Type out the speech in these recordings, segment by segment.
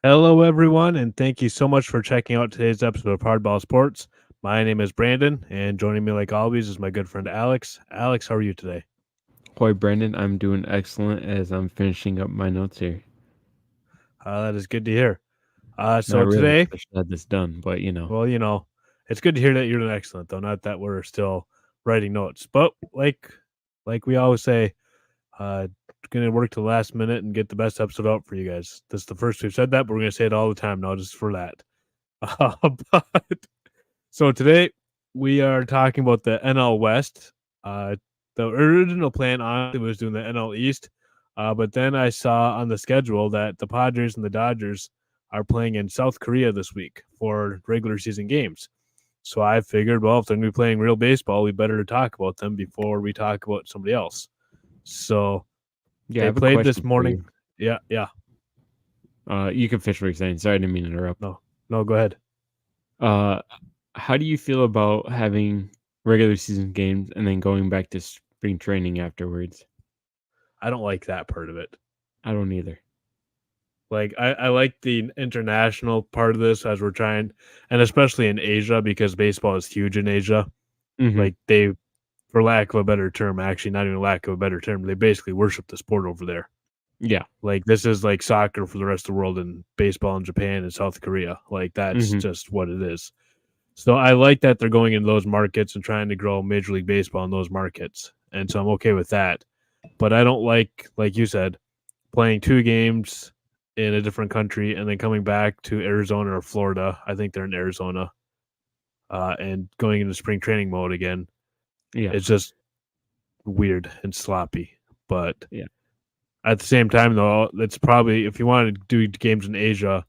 Hello, everyone, and thank you so much for checking out today's episode of Hardball Sports. My name is Brandon, and joining me, like always, is my good friend Alex. Alex, how are you today? Hoi, Brandon. I'm doing excellent as I'm finishing up my notes here. That is good to hear. So Not really, today, 'cause I should have this done, but well, it's good to hear that you're doing excellent, though. Not that we're still writing notes, but like we always say, uh, gonna work to the last minute and get the best episode out for you guys. This is the first we've said that, but we're gonna say it all the time now, just for that. But So today we are talking about the NL West. The original plan honestly was doing the NL East, but then I saw on the schedule that the Padres and the Dodgers are playing in South Korea this week for regular season games. So I figured, well, if they're going to be playing real baseball, we better talk about them before we talk about somebody else. So yeah, I they have a played this question for morning. you. Yeah, yeah. You can finish what you're saying. Sorry, I didn't mean to interrupt. No, no, go ahead. Uh, how do you feel about having regular season games and then going back to spring training afterwards? I don't like that part of it. I don't either. Like I like the international part of this as we're trying, and especially in Asia because baseball is huge in Asia. Hmm. Like they, for lack of a better term, actually not even lack of a better term, they basically worship the sport over there. Yeah. Like this is like soccer for the rest of the world and baseball in Japan and South Korea. Like that's Hmm. just what it is. So I like that they're going in those markets and trying to grow Major League Baseball in those markets, and so I'm okay with that. But I don't like you said, playing 2 games in a different country and then coming back to Arizona or Florida. I think they're in Arizona, and going into spring training mode again. Yeah. It's just weird and sloppy. But Yeah. at the same time, though, it's probably if you want to do games in Asia,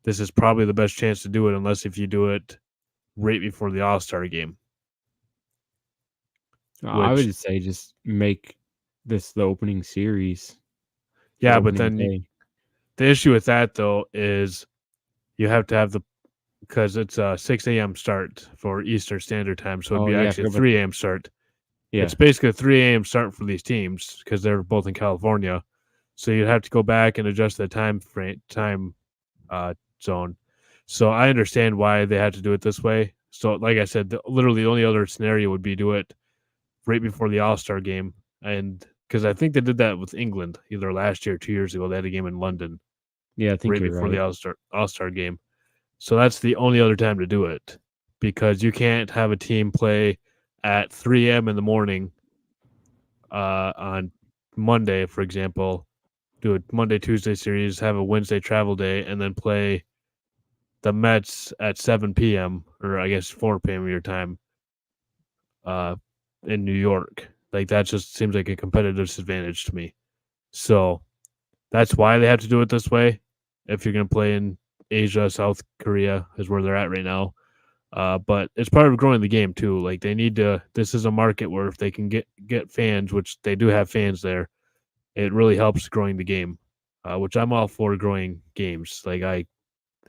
this is probably the best chance to do it, unless if you do it right before the All Star game. I Which, would say just make this the opening series for yeah, but opening then day. the issue with that though is you have to have the because it's a 6 a.m. start for Eastern Standard Time, so it'd Oh be yeah, I actually a forgot about 3 a.m. start. yeah. It's basically a 3 a.m. start for these teams because they're both in California. So you'd have to go back and adjust the time zone. So I understand why they had to do it this way. So like I said, literally the only other scenario would be do it right before the All Star game, and because I think they did that with England either last year or 2 years ago. They had a game in London Yeah, I think right you're before the right. All Star game. So that's the only other time to do it because you can't have a team play at 3 a.m. in the morning on Monday, for example, do a Monday Tuesday series, have a Wednesday travel day, and then play the Mets at 7 p.m. or I guess 4 p.m. your time uh, in New York. Like that just seems like a competitive disadvantage to me. So that's why they have to do it this way. If you're going to play in Asia, South Korea is where they're at right now. But it's part of growing the game too. Like they need to. This is a market where if they can get fans, which they do have fans there, it really helps growing the game. Which I'm all for growing games. Like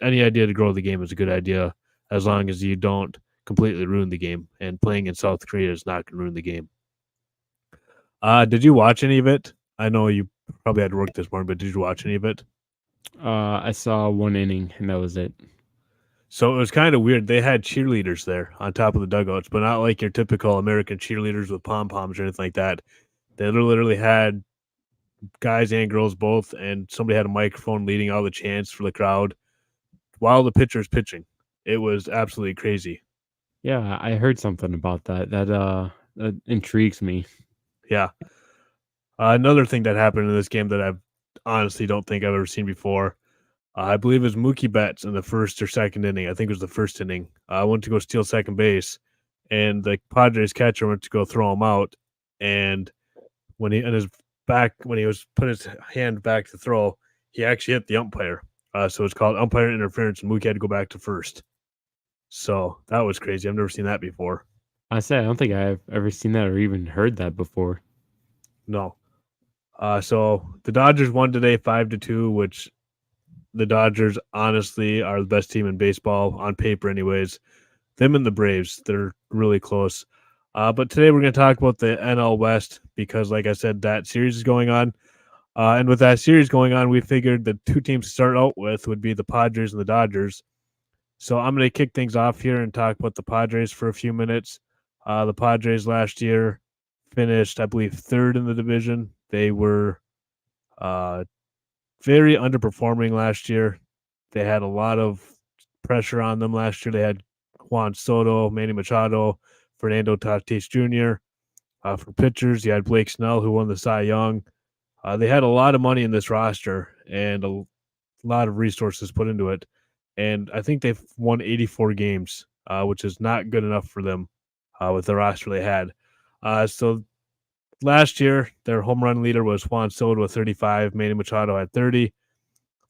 any idea to grow the game is a good idea as long as you don't completely ruin the game. And playing in South Korea is not going to ruin the game. Did you watch any of it? I know you probably had to work this morning, but did you watch any of it? I saw 1 inning and that was it. So it was kind of weird. They had cheerleaders there on top of the dugouts, but not like your typical American cheerleaders with pom poms or anything like that. They literally had guys and girls both, and somebody had a microphone leading all the chants for the crowd while the pitcher's pitching. It was absolutely crazy. Yeah, I heard something about that. That intrigues me. Yeah. Another thing that happened in this game that I honestly don't think I've ever seen before. I believe it was Mookie Betts in the first or second inning. I think it was the first inning. I went to go steal second base, and the Padres catcher went to go throw him out. And when he when he was put his hand back to throw, he actually hit the umpire. So it's called umpire interference, and Mookie had to go back to first. So that was crazy. I've never seen that before. I say I don't think I've ever seen that or even heard that before. No. So the Dodgers won today 5-2, which the Dodgers honestly are the best team in baseball on paper, anyways. Them and the Braves, they're really close. But today we're going to talk about the NL West because, like I said, that series is going on. And with that series going on, we figured the two teams to start out with would be the Padres and the Dodgers. So I'm going to kick things off here and talk about the Padres for a few minutes. The Padres last year finished, I believe, third in the division. They were uh, very underperforming last year. They had a lot of pressure on them last year. They had Juan Soto, Manny Machado, Fernando Tatis Jr. For pitchers, you had Blake Snell, who won the Cy Young. They had a lot of money in this roster and a lot of resources put into it. And I think they've won 84 games, which is not good enough for them with the roster they had. So last year, their home run leader was Juan Soto with 35. Manny Machado had 30.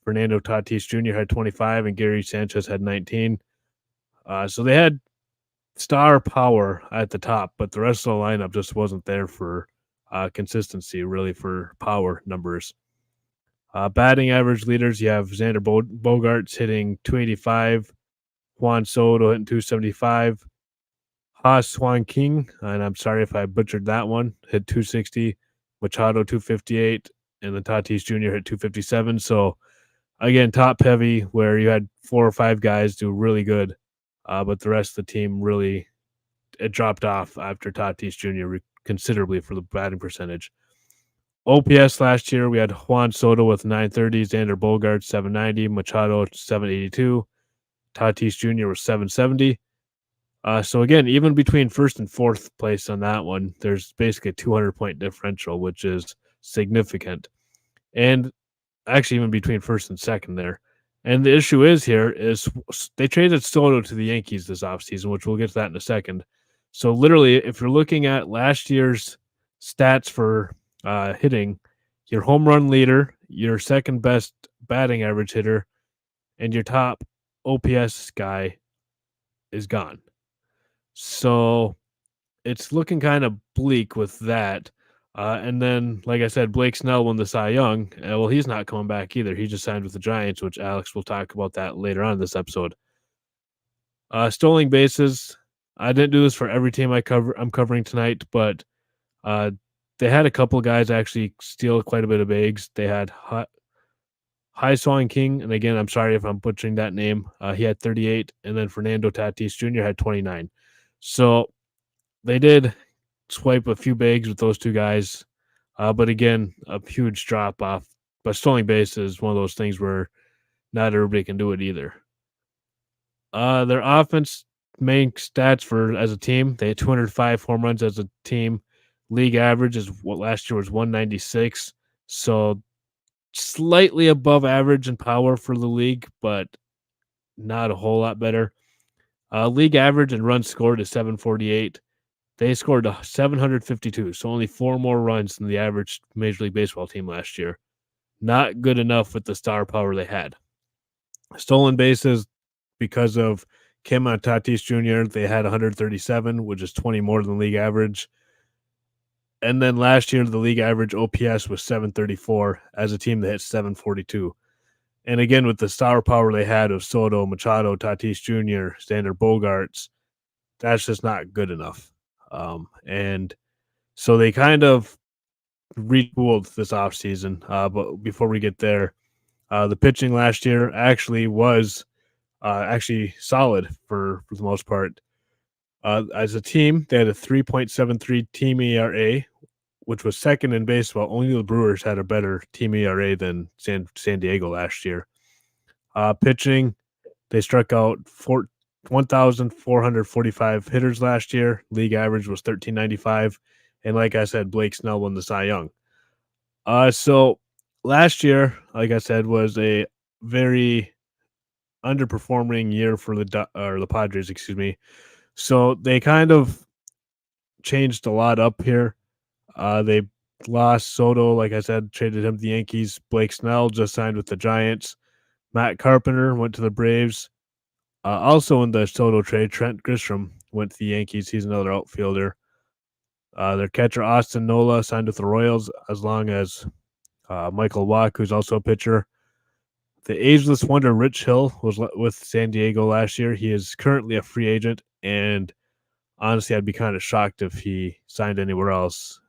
Fernando Tatis Jr. had 25, and Gary Sanchez had 19. So they had star power at the top, but the rest of the lineup just wasn't there for consistency, really, for power numbers. Batting average leaders, you have Xander Bogaerts hitting 285, Juan Soto hitting 275, Swan King, and I'm sorry if I butchered that one, hit 260, Machado 258, and then Tatis Jr. hit 257. So again, top heavy, where you had 4 or 5 guys do really good, but the rest of the team really it dropped off after Tatis Jr. Considerably for the batting percentage. OPS last year, we had Juan Soto with 930, Xander Bogaerts 790, Machado 782, Tatis Jr. was 770. So again, even between first and fourth place on that one, there's basically a 200-point differential, which is significant. And actually even between first and second there. And the issue is here is they traded Soto to the Yankees this offseason, which we'll get to that in a second. So literally, if you're looking at last year's stats for hitting, your home run leader, your second best batting average hitter, and your top OPS guy is gone. So it's looking kind of bleak with that. And then, like I said, Blake Snell won the Cy Young. Well, he's not coming back either. He just signed with the Giants, which Alex will talk about that later on in this episode. Stolen bases. I didn't do this for every team I'm covering tonight, but they had a couple guys actually steal quite a bit of bags. They had Swan King, and again, I'm sorry if I'm butchering that name. He had 38, and then Fernando Tatis Jr. had 29. So they did swipe a few bags with those two guys, but again, a huge drop off. But stolen base is one of those things where not everybody can do it either. Their offense main stats for as a team, they had 205 home runs as a team. League average is what last year was 196, so slightly above average in power for the league, but not a whole lot better. League average and runs scored is 748. They scored 752, so only 4 more runs than the average Major League Baseball team last year. Not good enough with the star power they had. Stolen bases, because of Kim and Tatis Jr., they had 137, which is 20 more than league average. And then last year, the league average OPS was 734. As a team, they hit 742. And again, with the star power they had of Soto, Machado, Tatis Jr., Xander Bogaerts, that's just not good enough. And so they kind of retooled this offseason. But before we get there, the pitching last year actually was actually solid for the most part. As a team, they had a 3.73 team ERA, which was second in baseball. Only the Brewers had a better team ERA than San Diego last year. Pitching, they struck out 1,445 hitters last year. League average was 1,395. And like I said, Blake Snell won the Cy Young. So last year, like I said, was a very underperforming year for the Padres, excuse me. So they kind of changed a lot up here. They lost Soto, like I said, traded him to the Yankees. Blake Snell just signed with the Giants. Matt Carpenter went to the Braves. Also in the Soto trade, Trent Grisham went to the Yankees. He's another outfielder. Their catcher, Austin Nola, signed with the Royals, as long as Michael Wack, who's also a pitcher. The ageless wonder Rich Hill was with San Diego last year. He is currently a free agent, and honestly, I'd be kind of shocked if he signed anywhere else.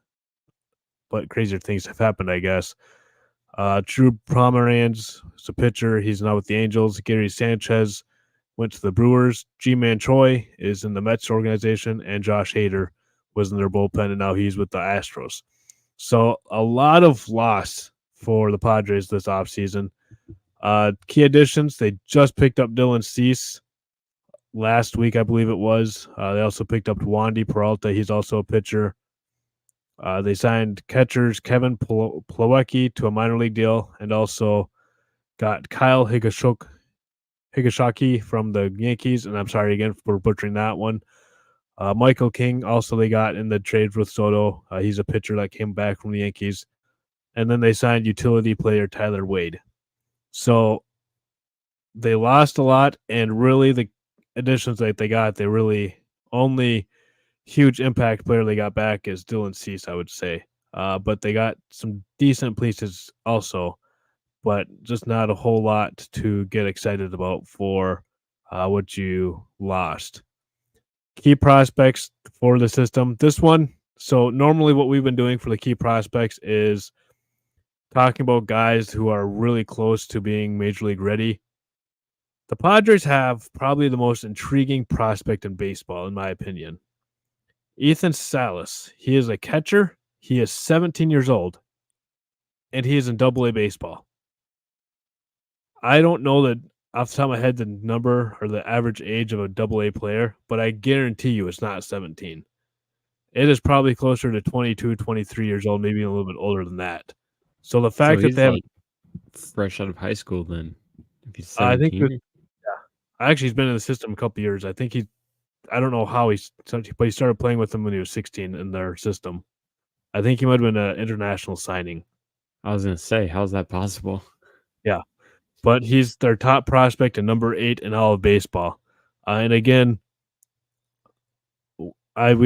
But crazier things have happened, I guess. Drew Pomeranz is a pitcher. He's now with the Angels. Gary Sanchez went to the Brewers. G-Man Choi is in the Mets organization, and Josh Hader was in their bullpen, and now he's with the Astros. So a lot of loss for the Padres this offseason. Key additions, they just picked up Dylan Cease last week, I believe it was. They also picked up Wandy Peralta. He's also a pitcher. They signed catchers Kevin Plawecki to a minor league deal, and also got Kyle Higashioka from the Yankees. And I'm sorry again for butchering that one. Michael King also they got in the trade with Soto. He's a pitcher that came back from the Yankees. And then they signed utility player Tyler Wade. So they lost a lot, and really the additions that they got, they really only huge impact player they got back is Dylan Cease, I would say. But they got some decent pieces also, but just not a whole lot to get excited about for what you lost. Key prospects for the system. This one, so normally what we've been doing for the key prospects is talking about guys who are really close to being major league ready. The Padres have probably the most intriguing prospect in baseball, in my opinion. Ethan Salas. He is a catcher. He is 17 years old, and he is in Double-A baseball. I don't know that off the top of my head the number or the average age of a Double-A player, but I guarantee you it's not 17. It is probably closer to 22, 23 years old, maybe a little bit older than that. So the So fact that he's they have, like fresh out of high school then. If he's I think, 17. actually he's been in the system a couple years. I think I don't know how but he started playing with them when he was 16 in their system. I think he might have been an international signing. I was gonna say, how's that possible? Yeah. But he's their top prospect and number 8 in all of baseball. And again,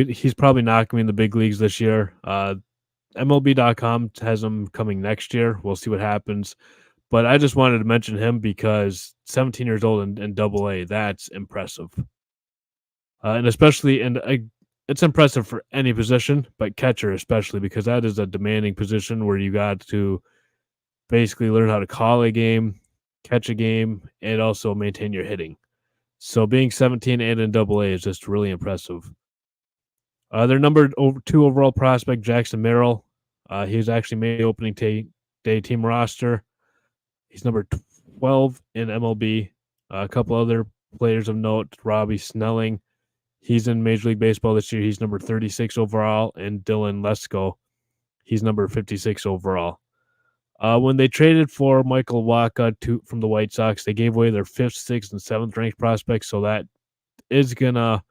he's probably not going to be in the big leagues this year. MLB.com has him coming next year. We'll see what happens. But I just wanted to mention him because 17 years old and Double-A, that's impressive. And especially, it's impressive for any position, but catcher especially, because that is a demanding position where you got to basically learn how to call a game, catch a game, and also maintain your hitting. So being 17 and in Double-A is just really impressive. Their number 2 overall prospect, Jackson Merrill. He's actually made the opening day team roster. He's number 12 in MLB. A couple other players of note, Robbie Snelling. He's in Major League Baseball this year. He's number 36 overall. And Dylan Lesko, he's number 56 overall. When they traded for Michael Wacha from the White Sox, they gave away their 5th, 6th, and 7th ranked prospects. So that is going to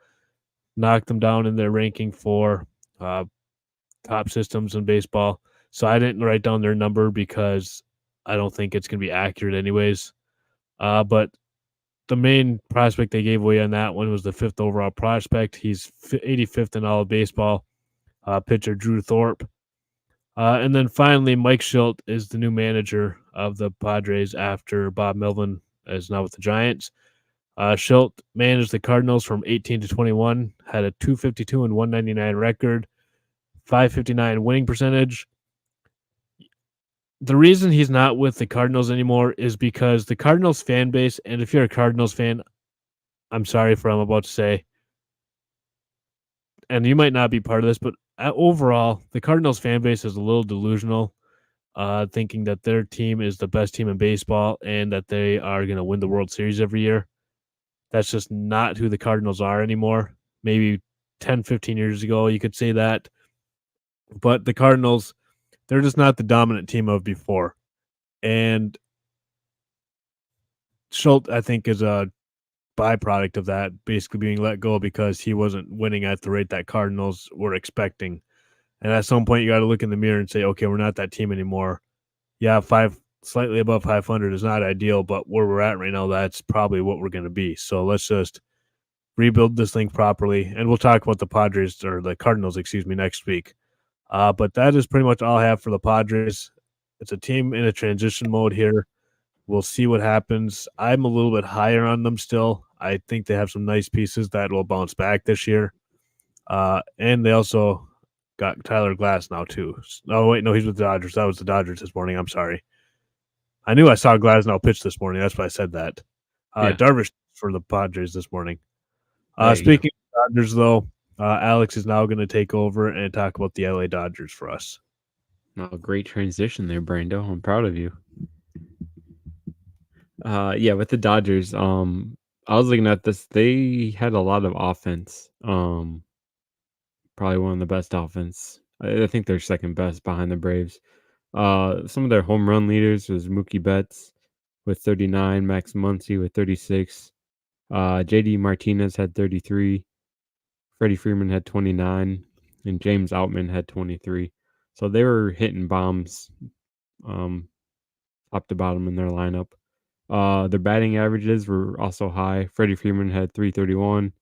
knock them down in their ranking for top systems in baseball. So I didn't write down their number because I don't think it's going to be accurate anyways. But the main prospect they gave away on that one was the 5th overall prospect. He's 85th in all of baseball. Pitcher Drew Thorpe. And then finally, Mike Schilt is the new manager of the Padres after Bob Melvin is now with the Giants. Schilt managed the Cardinals from 18 to 21, had a 252 and 199 record, 559 winning percentage. The reason he's not with the Cardinals anymore is because the Cardinals fan base, and if you're a Cardinals fan, I'm sorry for what I'm about to say, and you might not be part of this, but overall, the Cardinals fan base is a little delusional, thinking that their team is the best team in baseball and that they are going to win the World Series every year. That's just not who the Cardinals are anymore. Maybe 10, 15 years ago, you could say that. But the Cardinals, they're just not the dominant team of before. And Schultz, I think, is a byproduct of that, basically being let go because he wasn't winning at the rate that Cardinals were expecting. And at some point, you got to look in the mirror and say, okay, we're not that team anymore. Yeah, slightly above 500 is not ideal, but where we're at right now, that's probably what we're going to be. So let's just rebuild this thing properly. And we'll talk about the Padres or the Cardinals, next week. But that is pretty much all I have for the Padres. It's a team in a transition mode here. We'll see what happens. I'm a little bit higher on them still. I think they have some nice pieces that will bounce back this year. And they also got Tyler Glass now too. Oh, wait, no, he's with the Dodgers. That was the Dodgers this morning. I'm sorry. I knew I saw Glasnow pitch this morning. That's why I said that. Yeah, Darvish for the Padres this morning. there you go. Speaking of Dodgers, though, Alex is now going to take over and talk about the LA Dodgers for us. Oh, great transition there, Brando. I'm proud of you. Yeah, with the Dodgers, I was looking at this. They had a lot of offense. Probably one of the best offense. I think they're second best behind the Braves. Some of their home run leaders was Mookie Betts with 39, Max Muncy with 36. JD Martinez had 33. Freddie Freeman had 29, and James Outman had 23. So they were hitting bombs, um, top to bottom in their lineup. Their batting averages were also high. Freddie Freeman had 331.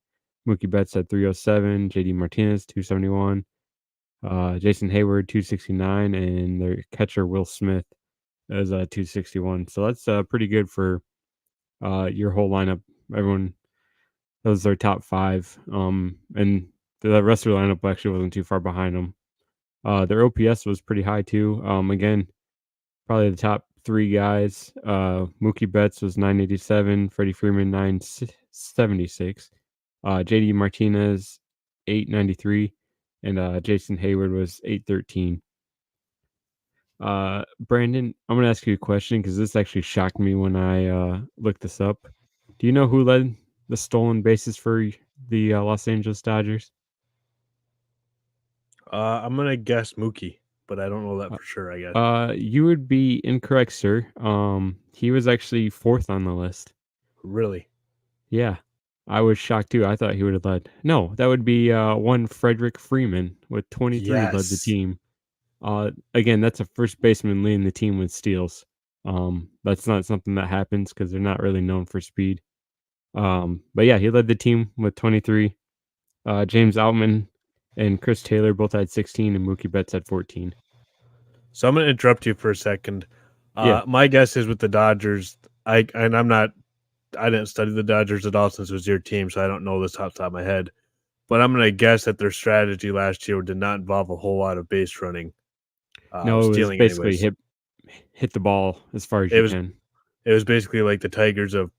Mookie Betts had 307. JD Martinez 271. Jason Hayward 269, and their catcher Will Smith is 261. So that's pretty good for your whole lineup. Everyone, those are top five. And the rest of the lineup actually wasn't too far behind them. Their OPS was pretty high too. Again, probably the top three guys. Mookie Betts was 987, Freddie Freeman 976, JD Martinez 893, and Jason Hayward was 813. Brandon, I'm gonna ask you a question because this actually shocked me when I looked this up. Do you know who led the stolen bases for the Los Angeles Dodgers? I'm going to guess Mookie, but I don't know that for sure, I guess. You would be incorrect, sir. He was actually fourth on the list. Really? Yeah, I was shocked too. I thought he would have led. No, that would be one Frederick Freeman with 23 led the Yes. team. Again, that's a first baseman leading the team with steals. That's not something that happens because they're not really known for speed. But yeah, he led the team with 23. James Outman and Chris Taylor both had 16, and Mookie Betts had 14. So I'm going to interrupt you for a second. Yeah, My guess is with the Dodgers, I didn't study the Dodgers at all since it was your team, so I don't know this off the top of my head. But I'm going to guess that their strategy last year did not involve a whole lot of base running, no, it was stealing basically anyways. hit the ball as far as It you was can. it was basically like the Tigers of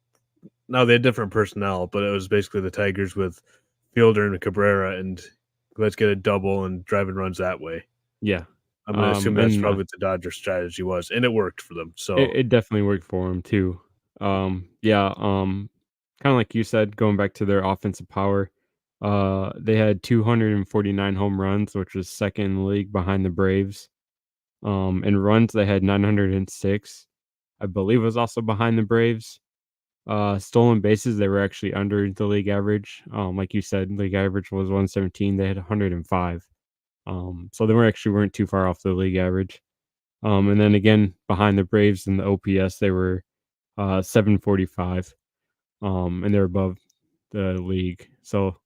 now they had different personnel, but it was basically the Tigers with Fielder and Cabrera, and let's get a double and driving runs that way. Yeah, I'm going to assume that's and probably what the Dodgers strategy was, and it worked for them. So it definitely worked for him too. Yeah, kind of like you said, going back to their offensive power, they had 249 home runs, which was second in the league behind the Braves. And runs they had 906. I believe was also behind the Braves. Stolen bases they were actually under the league average. Like you said, league average was 117. They had 105. So they weren't too far off the league average. And then again behind the Braves in the OPS they were 745. And they're above the league. So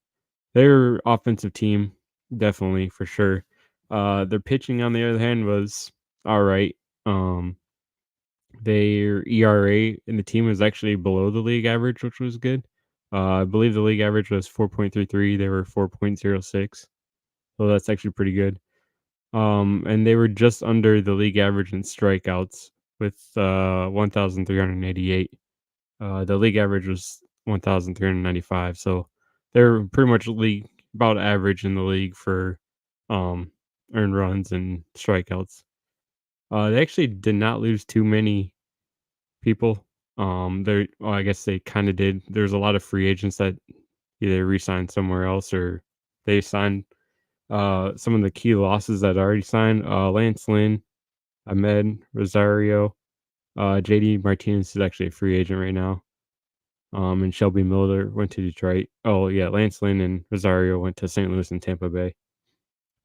their offensive team definitely for sure. Their pitching on the other hand was all right. Um, their ERA in the team was actually below the league average, which was good. I believe the league average was 4.33. They were 4.06. So that's actually pretty good. And they were just under the league average in strikeouts with 1,388. The league average was 1,395. So they're pretty much league about average in the league for um, earned runs and strikeouts. They actually did not lose too many people. I guess they kind of did. There's a lot of free agents that either re-signed somewhere else or they signed. Some of the key losses that already signed: Lance Lynn, Ahmed Rosario, JD Martinez is actually a free agent right now. And Shelby Miller went to Detroit. Oh yeah, Lance Lynn and Rosario went to St. Louis and Tampa Bay.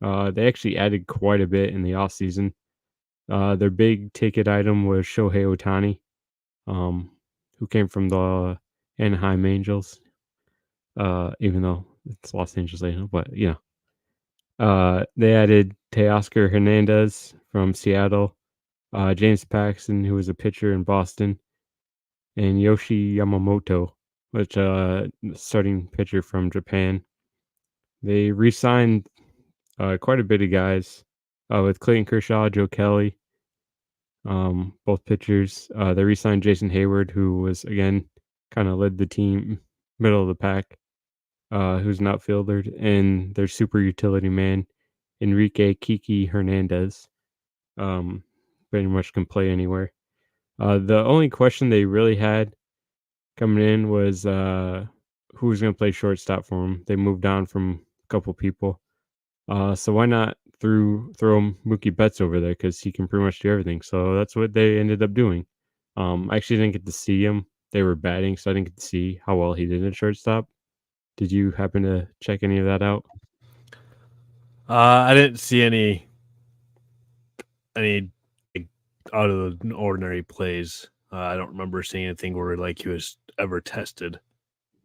They actually added quite a bit in the offseason. Their big ticket item was Shohei Ohtani, um, who came from the Anaheim Angels. Even though it's Los Angeles Angels, but you know. They added Teoscar Hernandez from Seattle, James Paxton, who was a pitcher in Boston, and Yoshi Yamamoto, which starting pitcher from Japan. They re-signed quite a bit of guys with Clayton Kershaw, Joe Kelly, both pitchers. They re-signed Jason Hayward, who was again kind of led the team middle of the pack, who's an outfielder, and their super utility man, Enrique Kiki Hernandez. Um, Pretty much can play anywhere. The only question they really had coming in was who was going to play shortstop for them. They moved on from a couple people. So why not throw Mookie Betts over there because he can pretty much do everything. So that's what they ended up doing. I actually didn't get to see him. They were batting, so I didn't get to see how well he did at shortstop. Did you happen to check any of that out? I didn't see any like, out of the ordinary plays. I don't remember seeing anything where like he was ever tested.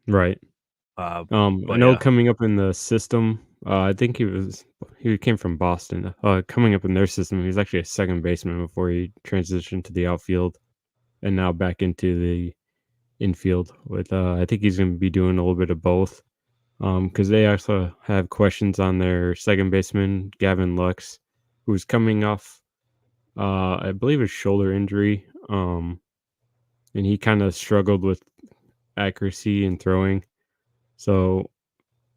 Right. Uh, I but know yeah, coming up in the system, I think he came from Boston. Coming up in their system, he was actually a second baseman before he transitioned to the outfield and now back into the infield. With I think he's going to be doing a little bit of both. Because they also have questions on their second baseman Gavin Lux, who's coming off, I believe, a shoulder injury. And he kind of struggled with accuracy and throwing. So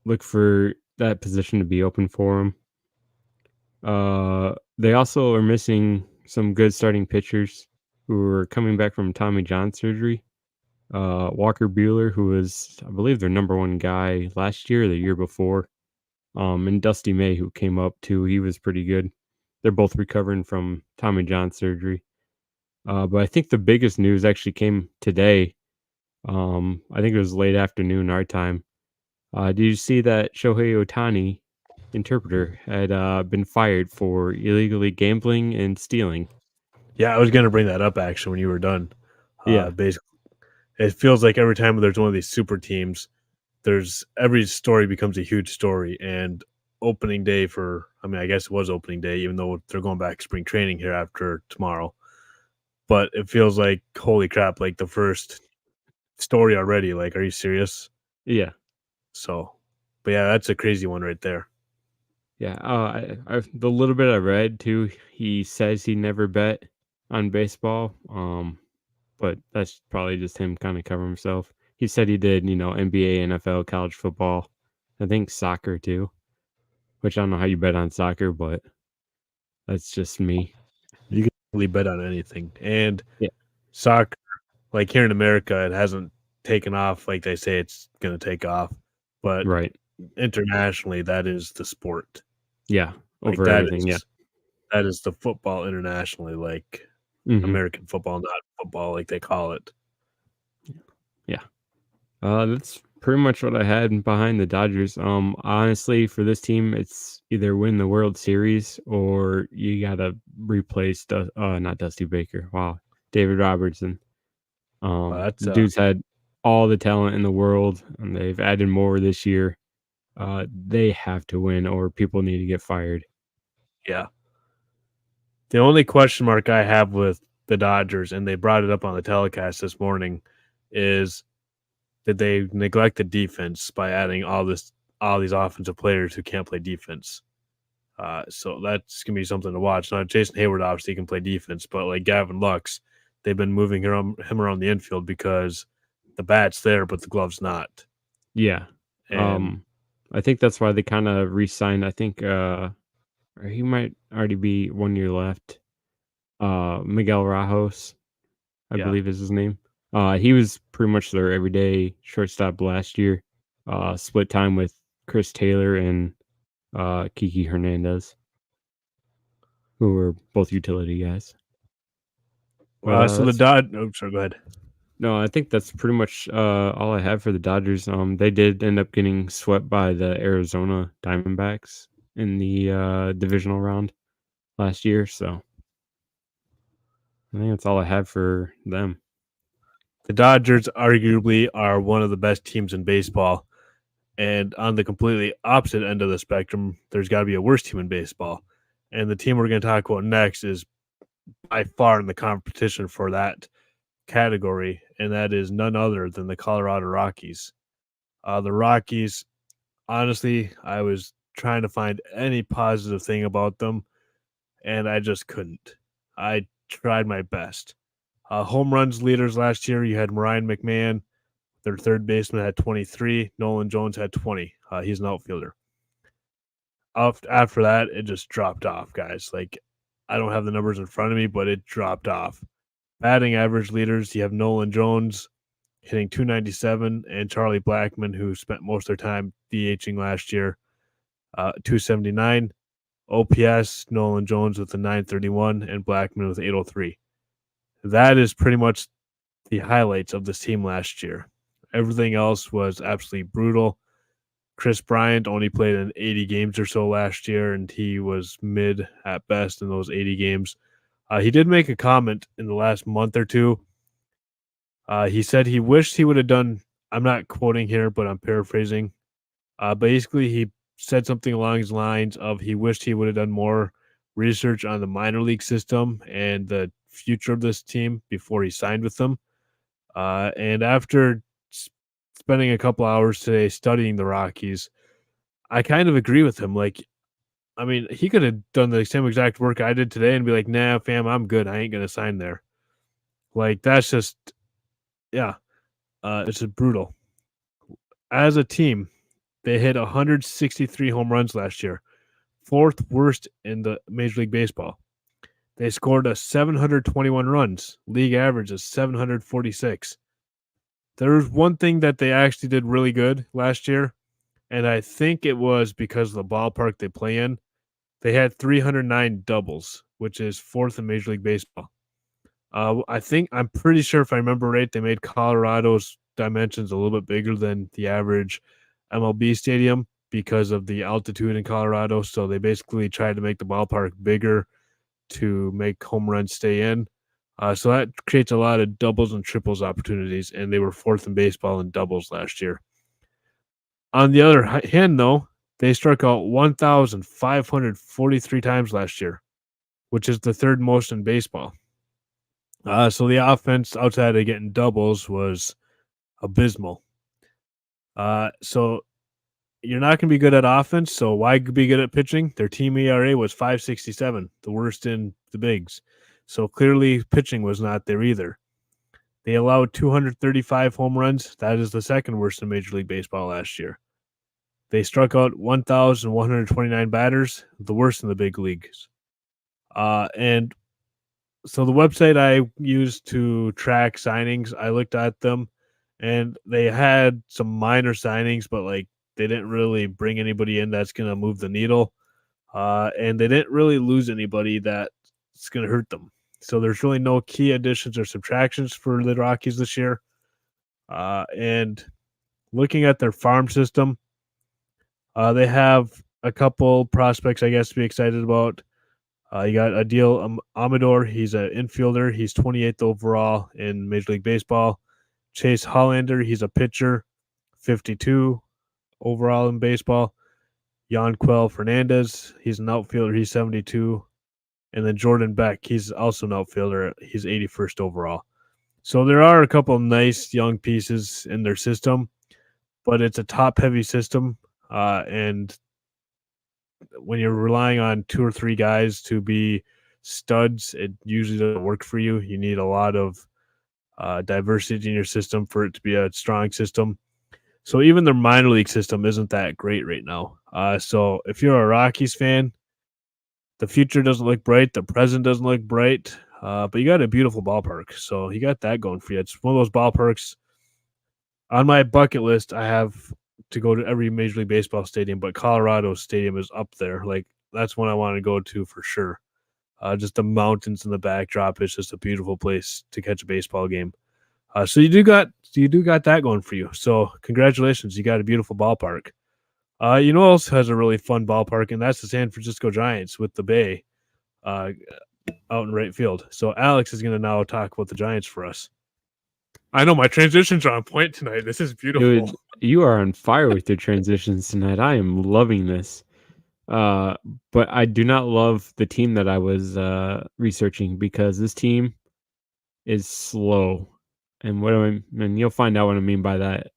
look for that position to be open for him. They also are missing some good starting pitchers who are coming back from Tommy John surgery. Walker Bueller, who was, I believe, their number one guy last year or the year before. And Dusty May, who came up too. He was pretty good. They're both recovering from Tommy John surgery. But I think the biggest news actually came today. I think it was late afternoon our time. Did you see that Shohei Otani, interpreter, had been fired for illegally gambling and stealing? yeah, I was gonna bring that up actually when you were done. Yeah, Basically, it feels like every time there's one of these super teams, there's every story becomes a huge story. And opening day I mean, I guess it was opening day, even though they're going back to spring training here after tomorrow. But it feels like holy crap, like the first story already. Like, are you serious? yeah, So, but yeah, that's a crazy one right there. yeah. The little bit I read too, he says he never bet on baseball. But that's probably just him kind of covering himself. He said he did, NBA, NFL, college football, I think soccer too, which I don't know how you bet on soccer, but that's just me. You can really bet on anything. And Yeah, soccer, like here in America, it hasn't taken off like they say it's going to take off. But right. internationally, that is the sport. Yeah, Like over everything. Yeah. that is the football internationally, like Hmm. American football, not football like they call it. Yeah. That's pretty much what I had behind the Dodgers. Honestly, for this team, it's either win the World Series or you gotta replace not Dusty Baker. Wow, David Robertson. That's The dude's had all the talent in the world, and they've added more this year. They have to win, or people need to get fired. yeah. The only question mark I have with the Dodgers, and they brought it up on the telecast this morning, is did they neglect the defense by adding all these offensive players who can't play defense? So that's gonna be something to watch. Now Jason Hayward obviously can play defense, but like Gavin Lux, they've been moving him around the infield because the bat's there, but the glove's not. Yeah. And I think that's why they kind of re-signed. I think or he might already be 1 year left. Miguel Rajos, I yeah, believe is his name. He was pretty much their everyday shortstop last year. Split time with Chris Taylor and Kiki Hernandez, who were both utility guys. But so the that's Dod. Oh, sorry, go ahead. no, I think that's pretty much all I have for the Dodgers. They did end up getting swept by the Arizona Diamondbacks in the divisional round last year, so I think that's all I have for them. The Dodgers arguably are one of the best teams in baseball. And on the completely opposite end of the spectrum, there's got to be a worse team in baseball. And the team we're going to talk about next is by far in the competition for that category, and that is none other than the Colorado Rockies. The Rockies, honestly, I was trying to find any positive thing about them, and I just couldn't. I tried my best. Home runs leaders last year, you had Ryan McMahon, their third baseman, had 23. Nolan Jones had 20. He's an outfielder. After that, it just dropped off, guys. Like, I don't have the numbers in front of me, but it dropped off. Batting average leaders, you have Nolan Jones hitting 297 and Charlie Blackmon, who spent most of their time DHing last year, 279. OPS, Nolan Jones with a 931 and Blackmon with 803. That is pretty much the highlights of this team last year. Everything else was absolutely brutal. Chris Bryant only played in 80 games or so last year, and he was mid at best in those 80 games. He did make a comment in the last month or two. He said he wished he would have done, I'm not quoting here, but I'm paraphrasing. Basically, he said something along his lines of he wished he would have done more research on the minor league system and the future of this team before he signed with them. And after spending a couple hours today studying the Rockies, I kind of agree with him. Like, I mean, he could have done the same exact work I did today and be like, nah, fam, I'm good. I ain't going to sign there. Like, that's just, yeah, it's just brutal. As a team, they hit 163 home runs last year, fourth worst in the Major League Baseball. They scored 721 runs. League average is 746. There's one thing that they actually did really good last year, and I think it was because of the ballpark they play in. They had 309 doubles, which is fourth in Major League Baseball. I'm pretty sure if I remember right, they made Colorado's dimensions a little bit bigger than the average MLB stadium because of the altitude in Colorado. So they basically tried to make the ballpark bigger to make home runs stay in. So that creates a lot of doubles and triples opportunities, and they were fourth in baseball in doubles last year. On the other hand, though, they struck out 1,543 times last year, which is the third most in baseball. So the offense outside of getting doubles was abysmal. So you're not going to be good at offense. So why be good at pitching? Their team ERA was 5.67, the worst in the bigs. So clearly pitching was not there either. They allowed 235 home runs. That is the second worst in Major League Baseball last year. They struck out 1,129 batters, the worst in the big leagues. And so the website I used to track signings, I looked at them, and they had some minor signings, but like they didn't really bring anybody in that's going to move the needle. And they didn't really lose anybody that's going to hurt them. So there's really no key additions or subtractions for the Rockies this year. And looking at their farm system, they have a couple prospects, I guess, to be excited about. You got Adil Amador. He's an infielder. He's 28th overall in Major League Baseball. Chase Hollander. He's a pitcher, 52 overall in baseball. Yanquel Fernandez. He's an outfielder. He's 72. And then Jordan Beck. He's also an outfielder. He's 81st overall. So there are a couple nice young pieces in their system, but it's a top-heavy system. And when you're relying on two or three guys to be studs, it usually doesn't work for you. You need a lot of diversity in your system for it to be a strong system. So even their minor league system isn't that great right now. So if you're a Rockies fan, the future doesn't look bright. The present doesn't look bright. But you got a beautiful ballpark. So you got that going for you. It's one of those ballparks. On my bucket list, I have to go to every Major League Baseball stadium, but Colorado Stadium is up there. Like, that's one I want to go to for sure. Just the mountains and the backdrop. It's just a beautiful place to catch a baseball game. So you do got that going for you. So congratulations, you got a beautiful ballpark. You know who else has a really fun ballpark, and that's the San Francisco Giants with the Bay out in right field. So Alex is going to now talk about the Giants for us. I know my transitions are on point tonight. This is beautiful. Dude, you are on fire with your transitions tonight. I am loving this. But I do not love the team that I was researching because this team is slow. And and you'll find out what I mean by that.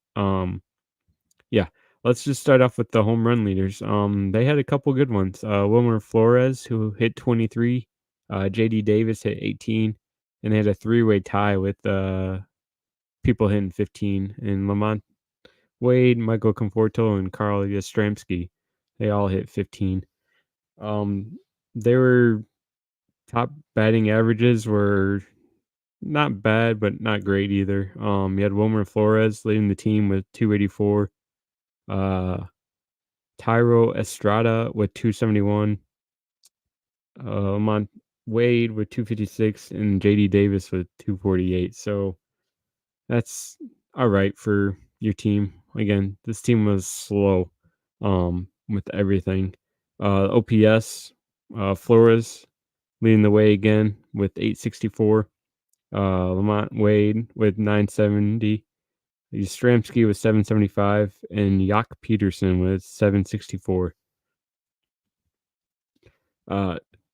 Yeah. Let's just start off with the home run leaders. They had a couple good ones. Wilmer Flores, who hit 23. JD Davis hit 18, and they had a three-way tie with people hitting 15. And Lamont Wade, Michael Conforto, and Carl Yastrzemski, they all hit 15. They were top batting averages were not bad, but not great either. You had Wilmer Flores leading the team with 284. Tyro Estrada with 271. Lamont Wade with 256, and JD Davis with 248. So that's all right for your team. Again, this team was slow with everything. OPS, Flores leading the way again with 864. Lamont Wade with 970. Yastrzemski with 775, and Yak Peterson with 764.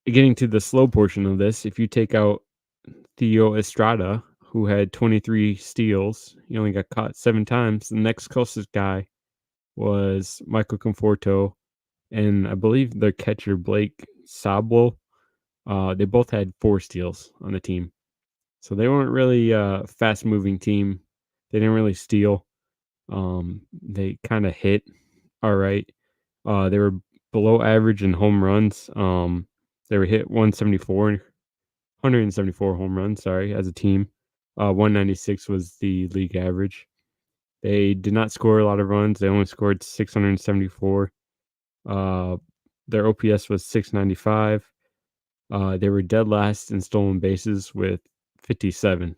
Getting to the slow portion of this, if you take out Theo Estrada, who had 23 steals, he only got caught 7 times. The next closest guy was Michael Conforto, and I believe their catcher Blake Sablo. They both had 4 steals on the team, so they weren't really a fast-moving team. They didn't really steal. They kind of hit all right. They were below average in home runs. They were hit 174 home runs, sorry, as a team. 196 was the league average. They did not score a lot of runs. They only scored 674. Their OPS was 695. They were dead last in stolen bases with 57.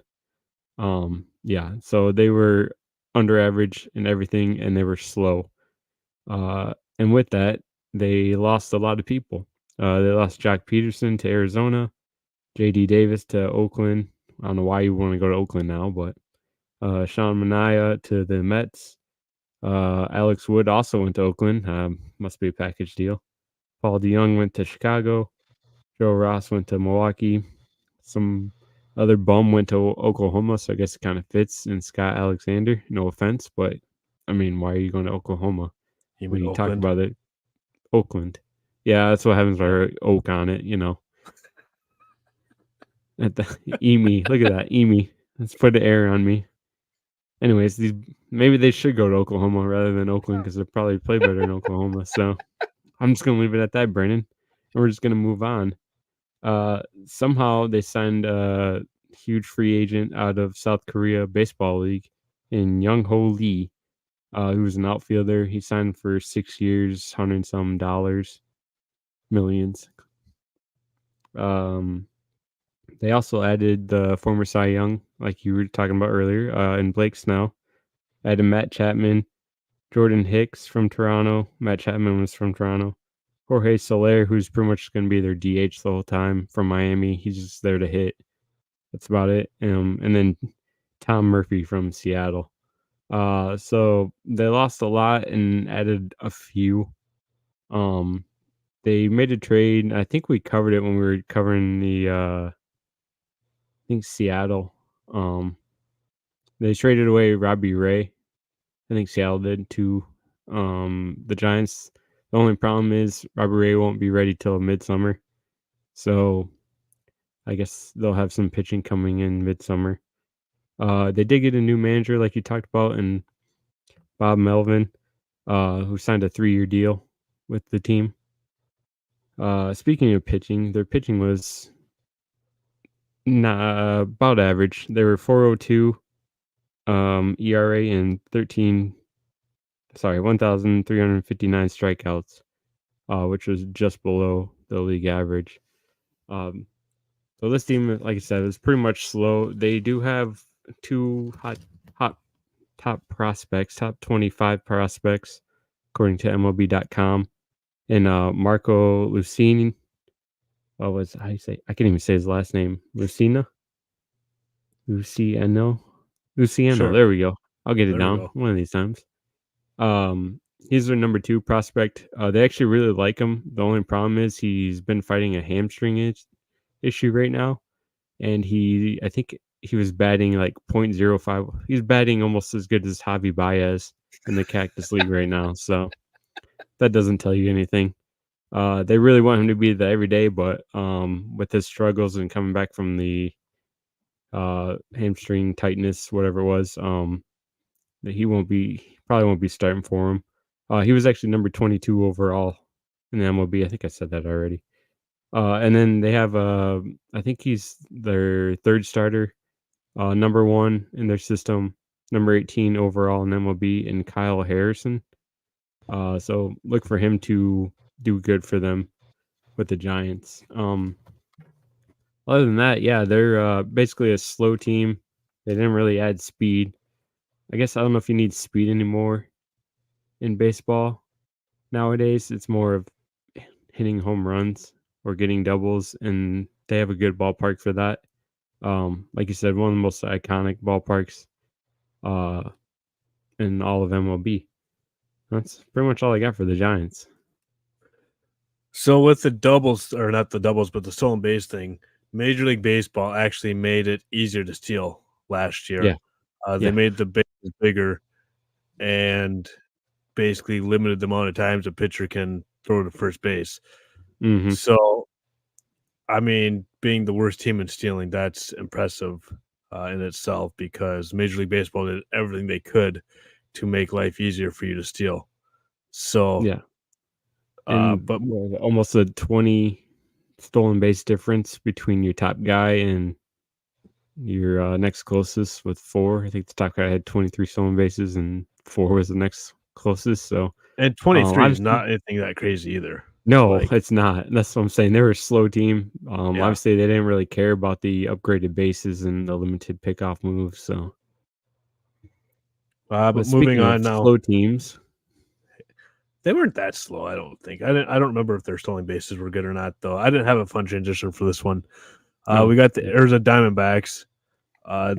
Yeah, so they were under average in everything, and they were slow. And with that, they lost a lot of people. They lost Jack Peterson to Arizona, JD Davis to Oakland. I don't know why you want to go to Oakland now, but Sean Manaea to the Mets. Alex Wood also went to Oakland. Must be a package deal. Paul DeYoung went to Chicago. Joe Ross went to Milwaukee. Some other bum went to Oklahoma, so I guess it kind of fits. And Scott Alexander, no offense, but I mean, why are you going to Oklahoma? You mean We talk Oakland? about it. Oakland. Yeah, that's what happens when I oak on it, At the Emi. Look at that. Emi. Let's put the air on me. Anyways, maybe they should go to Oklahoma rather than Oakland because they'll probably play better in Oklahoma. So I'm just gonna leave it at that, Brandon. And we're just gonna move on. Somehow they signed a huge free agent out of South Korea Baseball League in Young Ho Lee. Who was an outfielder. He signed for 6 years, $100 some millions. They also added the former Cy Young, like you were talking about earlier, and Blake Snell. Added Matt Chapman, Jordan Hicks from Toronto. Matt Chapman was from Toronto. Jorge Soler, who's pretty much going to be their DH the whole time from Miami. He's just there to hit. That's about it. And then Tom Murphy from Seattle. So they lost a lot and added a few. They made a trade. I think we covered it when we were covering the I think Seattle. They traded away Robbie Ray. I think Seattle did too. The Giants. The only problem is Robbie Ray won't be ready till midsummer. So I guess they'll have some pitching coming in midsummer. They did get a new manager, like you talked about, and Bob Melvin, who signed a 3-year deal with the team. Speaking of pitching, their pitching was about average. They were 4.02 ERA and 1,359 strikeouts, which was just below the league average. So this team, like I said, is pretty much slow. They do have 2 hot top prospects, top 25 prospects, according to MLB.com. And Marco Lucini. How do you say? I can't even say his last name. Luciano. Sure. There we go. I'll get it There we down go. one of these times. He's their number 2 prospect. They actually really like him. The only problem is he's been fighting a hamstring issue right now, and I think he was batting like .05. He's batting almost as good as Javi Baez in the Cactus League right now. So that doesn't tell you anything. They really want him to be the everyday, but with his struggles and coming back from the hamstring tightness, whatever it was, that probably won't be starting for him. He was actually number 22 overall in the MLB. I think I said that already. And then they have I think he's their third starter, number 1 in their system, number 18 overall in MLB, and Kyle Harrison. So look for him to do good for them with the Giants. Other than that, yeah, they're basically a slow team. They didn't really add speed. I guess I don't know if you need speed anymore in baseball nowadays. It's more of hitting home runs or getting doubles, and they have a good ballpark for that. Like you said, one of the most iconic ballparks uh, in all of MLB. That's pretty much all I got for the Giants. So with the doubles, or not the doubles, but the stolen base thing, Major League Baseball actually made it easier to steal last year. Yeah, They yeah. made the bases bigger and basically limited the amount of times a pitcher can throw to first base. Mhm. So, I mean, being the worst team in stealing, that's impressive in itself because Major League Baseball did everything they could to make life easier for you to steal. So, Yeah. And but almost a 20 stolen base difference between your top guy and your next closest with 4. I think the top guy had 23 stolen bases and 4 was the next closest. So, and 23 is obviously, not anything that crazy either. no, Like, it's not. That's what I'm saying. They were a slow team. yeah. Obviously, they didn't really care about the upgraded bases and the limited pickoff moves. So, But but moving speaking of on now, slow teams, they weren't that slow. I don't think. I don't remember if their stolen bases were good or not, though. I didn't have a fun transition for this one. no, We got the yeah, Arizona Diamondbacks.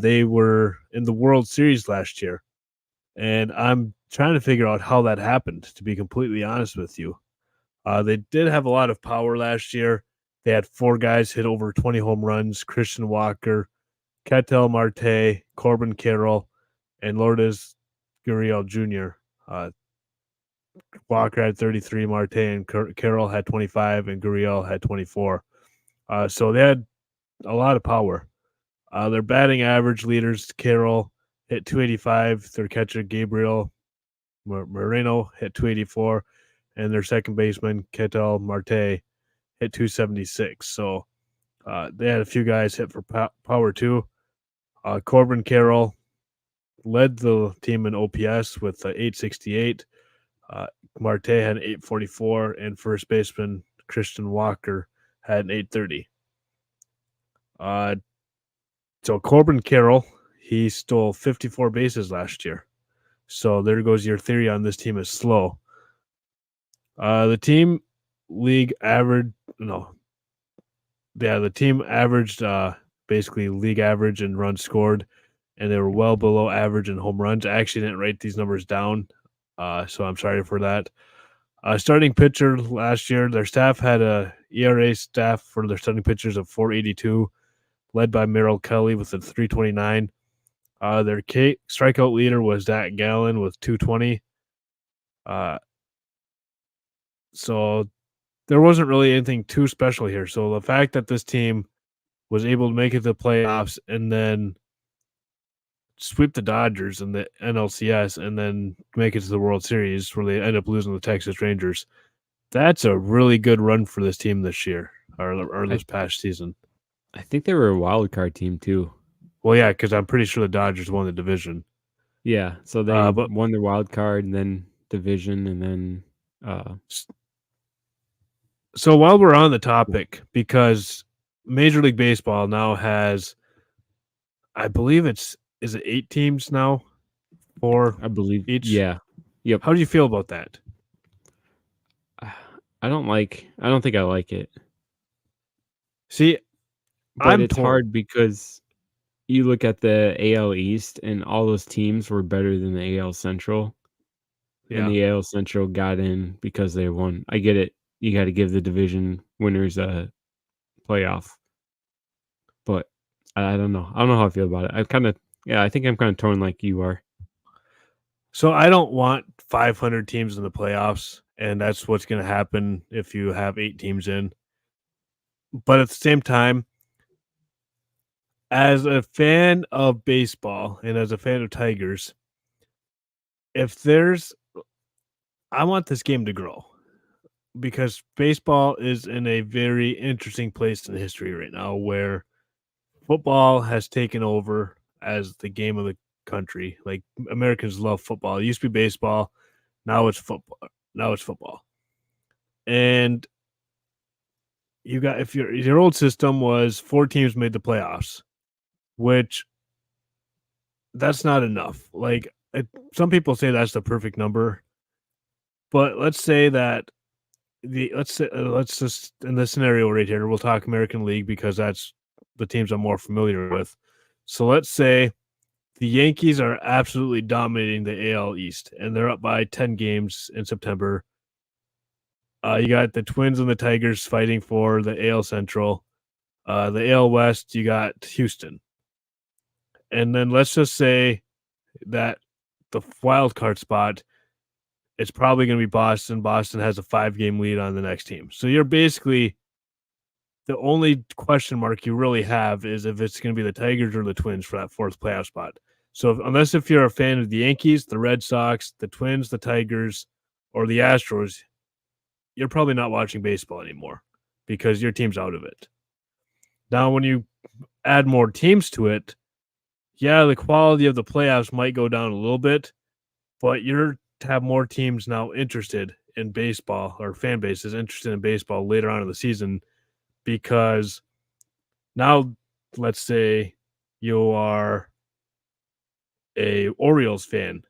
They were in the World Series last year, and I'm trying to figure out how that happened. To be completely honest with you, they did have a lot of power last year. They had 4 guys hit over 20 home runs: Christian Walker, Ketel Marte, Corbin Carroll, and Lourdes Gurriel Jr. Uh, Walker had 33, Marte and Carroll had 25, and Gurriel had 24. So they had a lot of power. Their batting average leaders, Carroll hit 285, their catcher, Gabriel Moreno, hit 284, and their second baseman, Ketel Marte, hit 276. So they had a few guys hit for power too. Corbin Carroll led the team in OPS with 868. Uh, Marte had an 844, and first baseman Christian Walker had an 830. Uh, so Corbin Carroll, he stole 54 bases last year. So there goes your theory on this team is slow. The team league average, no, yeah, the team averaged basically league average in runs scored, and they were well below average in home runs. I actually didn't write these numbers down, so I'm sorry for that. Starting pitcher last year, their staff had a ERA staff for their starting pitchers of 482, led by Merrill Kelly with a 329. Their strikeout leader was Zach Gallen with 220. Uh, so there wasn't really anything too special here. So the fact that this team was able to make it to the playoffs and then sweep the Dodgers in the NLCS and then make it to the World Series where they end up losing the Texas Rangers, that's a really good run for this team this year or I this past season. I think they were a wild card team too. Well, yeah, because I'm pretty sure the Dodgers won the division. Yeah, so they But won their wild card and then division and then so while we're on the topic, because Major League Baseball now has, I believe is it 8 teams now for I believe, each? yeah. Yep. How do you feel about that? I don't think I like it. See, But I'm it's torn. hard because you look at the AL East and all those teams were better than the AL Central, and Yeah. the AL Central got in because they won. I get it. You got to give the division winners a playoff, but I don't know. I don't know how I feel about it. I kind of, yeah, I think I'm kind of torn like you are. So I don't want 500 teams in the playoffs, and that's what's going to happen if you have 8 teams in. But at the same time, as a fan of baseball and as a fan of Tigers, if there's I want this game to grow because baseball is in a very interesting place in history right now where football has taken over as the game of the country. Like Americans love football. It used to be baseball, now it's football. Now it's football. And you got if your old system was 4 teams made the playoffs, which that's not enough. Like some people say that's the perfect number, but let's say that let's just in this scenario right here, we'll talk American League because that's the teams I'm more familiar with. So let's say the Yankees are absolutely dominating the AL East, and they're up by 10 games in September. You got the Twins and the Tigers fighting for the AL Central. The AL West, you got Houston. And then let's just say that the wild card spot, it's probably going to be Boston. Boston has a 5-game lead on the next team. So you're basically the only question mark you really have is if it's going to be the Tigers or the Twins for that 4th playoff spot. So unless if you're a fan of the Yankees, the Red Sox, the Twins, the Tigers, or the Astros, you're probably not watching baseball anymore because your team's out of it. Now, when you add more teams to it, yeah, the quality of the playoffs might go down a little bit, but you're to have more teams now interested in baseball or fan bases interested in baseball later on in the season because now let's say you are a Orioles fan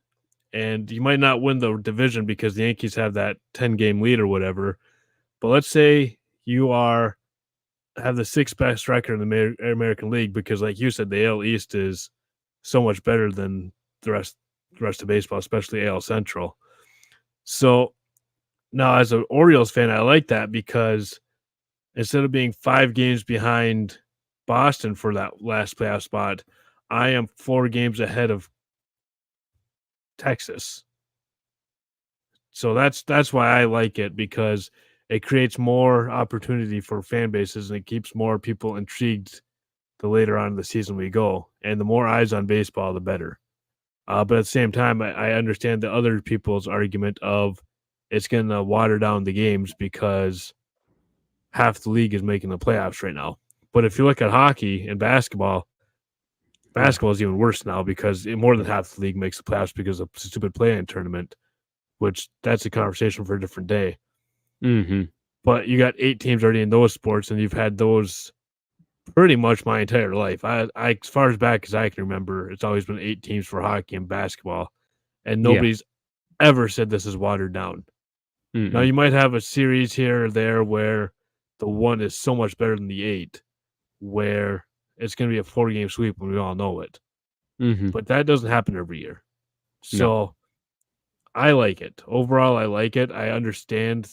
and you might not win the division because the Yankees have that 10-game lead or whatever. But let's say you have the 6th best record in the American League because, like you said, the AL East is so much better than the rest of baseball, especially AL Central. So now, as an Orioles fan, I like that because instead of being 5 games behind Boston for that last playoff spot, I am 4 games ahead of Texas. So that's why I like it because it creates more opportunity for fan bases and it keeps more people intrigued the later on in the season we go. And the more eyes on baseball, the better. But at the same time, I understand the other people's argument of it's going to water down the games because half the league is making the playoffs right now. But if you look at hockey and basketball Yeah. is even worse now because more than half the league makes the playoffs because of stupid play-in tournament, which that's a conversation for a different day. Mhm. But you got 8 teams already in those sports, and you've had those pretty much my entire life. I as far as back as I can remember, it's always been 8 teams for hockey and basketball, and Yeah. nobody's ever said this is watered down. Now Mm-mm. you might have a series here or there where the 1 is so much better than the 8, where it's going to be a 4-game sweep when we all know it. Mhm. But that doesn't happen every year. No. So I like it. Overall, I like it. I understand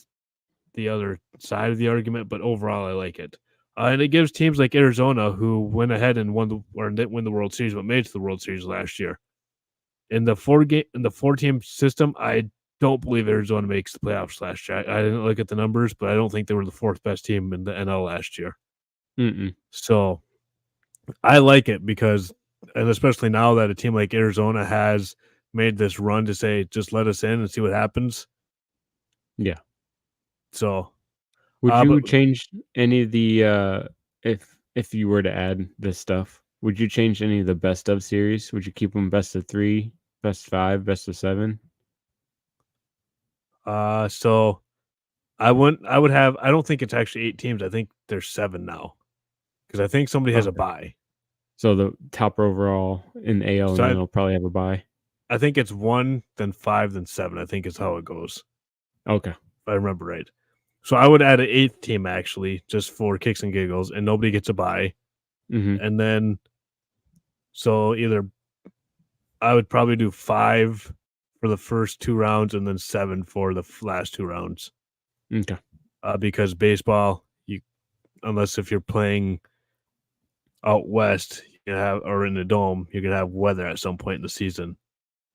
the other side of the argument, but overall, I like it. And it gives teams like Arizona, who went ahead and didn't win the World Series, but made it to the World Series last year. In the 4-team system, I don't believe Arizona makes the playoffs last year. I didn't look at the numbers, but I don't think they were the 4th best team in the NL last year. Mm-mm. So I like it because, and especially now that a team like Arizona has made this run to say, just let us in and see what happens. Yeah. So, Would but you change any of the if you were to add this stuff? Would you change any of the best of series? Would you keep them best of 3, best 5, best of 7? so I wouldn't. I would have. I don't think it's actually 8 teams. I think there's 7 now because I think somebody has a Okay. bye. So the top overall in AL, So and then they'll probably have a bye. I think it's 1, then 5, then 7. I think is how it goes. Okay. If I remember right. So I would add an 8th team actually, just for kicks and giggles, and nobody gets a bye. Mhm. And then so either I would probably do 5 for the first 2 rounds, and then 7 for the last 2 rounds. Okay. Because baseball, you unless if you're playing out west, you can have or in the dome, you're gonna have weather at some point in the season.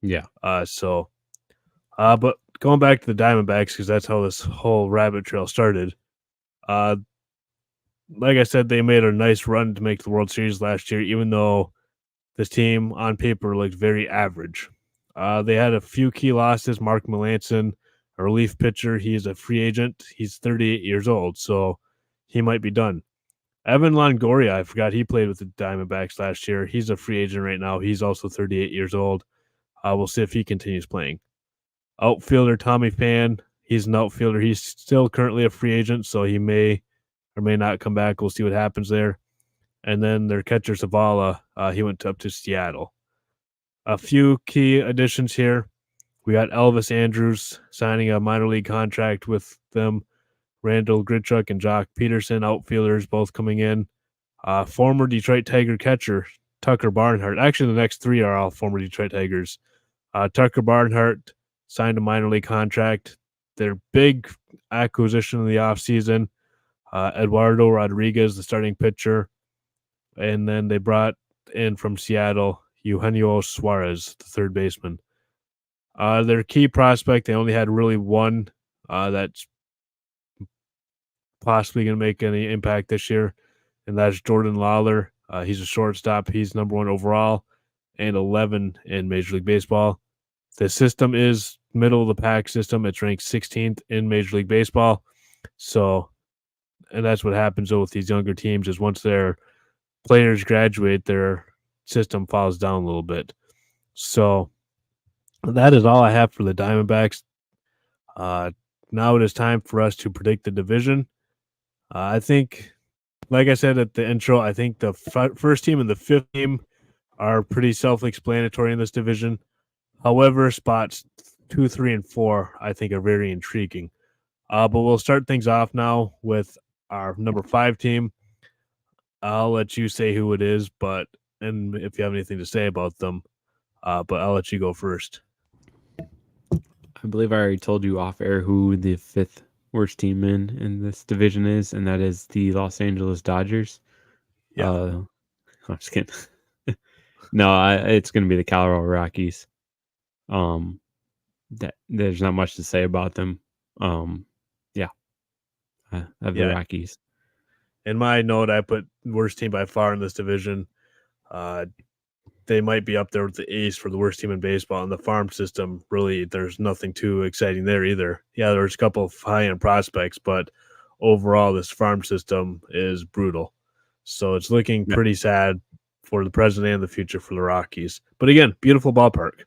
Yeah. But going back to the Diamondbacks, because that's how this whole rabbit trail started. Uh, like I said, they made a nice run to make the World Series last year, even though this team on paper looked very average. They had a few key losses. Mark Melanson, a relief pitcher, he's a free agent. He's 38 years old, so he might be done. Evan Longoria, I forgot he played with the Diamondbacks last year. He's a free agent right now. He's also 38 years old. We'll see if he continues playing. Outfielder Tommy Pham, he's an outfielder. He's still currently a free agent, so he may or may not come back. We'll see what happens there. And then their catcher Zavala, he went up to Seattle. A few key additions here. We got Elvis Andrews signing a minor league contract with them. Randall Grichuk and Jock Peterson, outfielders, both coming in. Former Detroit Tiger catcher Tucker Barnhart. Actually, the next three are all former Detroit Tigers. Tucker Barnhart signed a minor league contract. Their big acquisition in the offseason, Eduardo Rodriguez, the starting pitcher. And then they brought in from Seattle, Eugenio Suarez, the third baseman. Their key prospect, they only had really one that's possibly going to make any impact this year, and that's Jordan Lawler. He's a shortstop. He's number 1 overall and 11 in Major League Baseball. The system is middle of the pack system. It's ranked 16th in Major League Baseball. So, and that's what happens though with these younger teams is once their players graduate, their system falls down a little bit. So that is all I have for the Diamondbacks. Now it is time for us to predict the division. I think, like I said at the intro, I think the first team and the fifth team are pretty self-explanatory in this division. However, spots 2, 3, and 4 I think are very intriguing. But we'll start things off now with our number 5 team. I'll let you say who it is, and if you have anything to say about them, but I'll let you go first. I believe I already told you off air who the 5th worst team in this division is, and that is the Los Angeles Dodgers. Yeah. I'm just kidding. No, it's going to be the Colorado Rockies. There's not much to say about them. Yeah, I have the Rockies. In my note, I put worst team by far in this division. They might be up there with the A's for the worst team in baseball. And the farm system, really, there's nothing too exciting there either. Yeah, there's a couple of high-end prospects, but overall, this farm system is brutal. So it's looking pretty sad for the present and the future for the Rockies. But again, beautiful ballpark.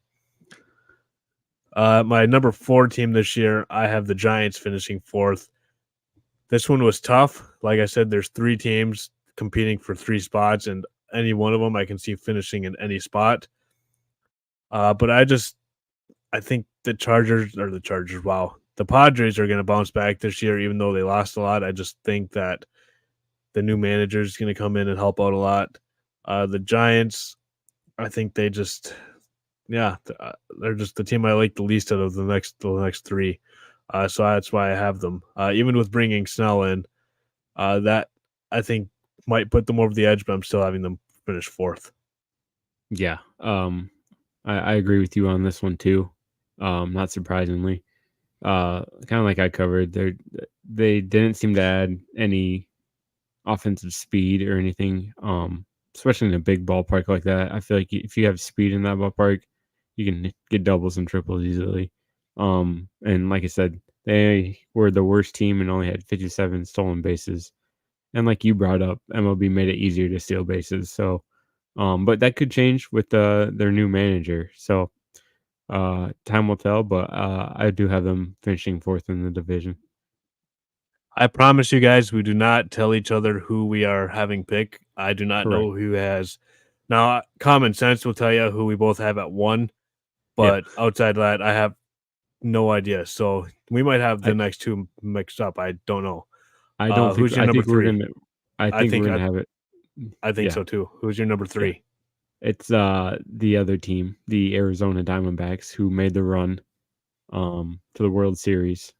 My number 4 team this year, I have the Giants finishing 4th. This one was tough. Like I said, there's 3 teams competing for 3 spots, and any one of them I can see finishing in any spot. But I think the Padres are going to bounce back this year, even though they lost a lot. I just think that the new manager is going to come in and help out a lot. The Giants, I think they're just the team I like the least out of the next 3. So that's why I have them. Even with bringing Snell in, that I think might put them over the edge, but I'm still having them finish 4th. Yeah. I agree with you on this one too. Not surprisingly. Kind of like I covered, they didn't seem to add any offensive speed or anything. Especially in a big ballpark like that. I feel like if you have speed in that ballpark, you can get doubles and triples easily. And like I said, they were the worst team and only had 57 stolen bases. And like you brought up, MLB made it easier to steal bases. So, but that could change with their new manager. So, time will tell. But I do have them finishing 4th in the division. I promise you guys, we do not tell each other who we are having pick. I do not know who has. Now, common sense will tell you who we both have at 1, but outside of that, I have no idea. So we might have the next 2 mixed up. I don't know. I don't think. Who's your number 3? I think we're gonna have it. I think so too. Who's your number 3? It's the other team, the Arizona Diamondbacks, who made the run to the World Series.